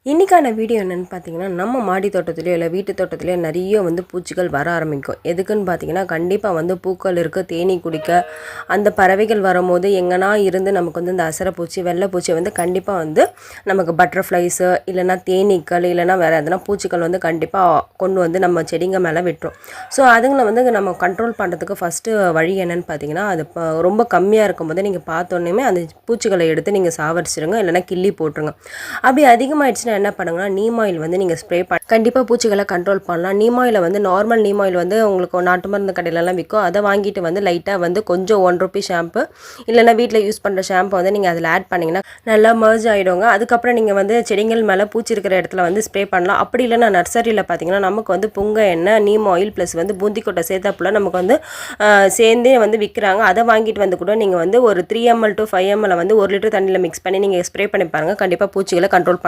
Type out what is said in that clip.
இன்றைக்கான வீடியோ என்னென்னு பார்த்தீங்கன்னா, நம்ம மாடி தோட்டத்திலையோ இல்லை வீட்டு தோட்டத்திலையோ நிறைய பூச்சிகள் வர ஆரம்பிக்கும். எதுக்குன்னு பார்த்தீங்கன்னா, கண்டிப்பாக பூக்கள் இருக்க தேனீ குடிக்க அந்த பறவைகள் வரும்போது எங்கன்னா இருந்து நமக்கு இந்த அசரப்பூச்சி வெள்ளைப்பூச்சி கண்டிப்பாக நமக்கு பட்டர்ஃப்ளைஸு இல்லைனா தேனீக்கள் இல்லைனா வேறு எதனா பூச்சிகள் கண்டிப்பாக கொண்டு நம்ம செடிங்க மேலே விட்டுரும். ஸோ அதுங்களை நம்ம கண்ட்ரோல் பண்ணுறதுக்கு ஃபஸ்ட்டு வழி என்னென்னு பார்த்தீங்கன்னா, அது ரொம்ப கம்மியாக இருக்கும்போது நீங்கள் பார்த்தோன்னே அந்த பூச்சிகளை எடுத்து நீங்கள் சாவடிச்சிருங்க, இல்லைனா கிள்ளி போட்டுருங்க. அப்படி அதிகமாகிடுச்சுன்னா என்ன பண்ணுங்கன்னா, நீம் ஆயில் நீங்கள் ஸ்ப்ரே கண்டிப்பாக பூச்சிகளை கண்ட்ரோல் பண்ணலாம். Neem oil normal neem oil உங்களுக்கு நாட்டு மருந்து கடையிலலாம் விற்கும். அதை வாங்கிட்டு லைட்டாக கொஞ்சம் ₹1 ஷாம்பு இல்லைனா வீட்டில் யூஸ் பண்ணுற ஷாம்பு நீங்கள் அதில் ஆட் பண்ணிங்கன்னா நல்லா மர்ஜ் ஆகிடுங்க. அதுக்கப்புறம் நீங்கள் செடிகள் மேலே பூச்சி இருக்கிற இடத்துல ஸ்ப்ரே பண்ணலாம். அப்படி இல்லைனா நர்சரியில் பார்த்தீங்கன்னா நமக்கு புங்க எண்ணெய் நீம் ஆயில் ப்ளஸ் பூந்தி கொட்டை சேர்த்தாப்புல நமக்கு சேர்ந்தே விற்கிறாங்க. அதை வாங்கிட்டு கூட நீங்கள் ஒரு 3 ml to 5 ml 1 லிட்டர் தண்ணியில் மிக்ஸ் பண்ணி நீங்கள் ஸ்ப்ரே பண்ணி பாருங்கள். கண்டிப்பாக பூச்சிகளை கண்ட்ரோல் பண்ணலாம்.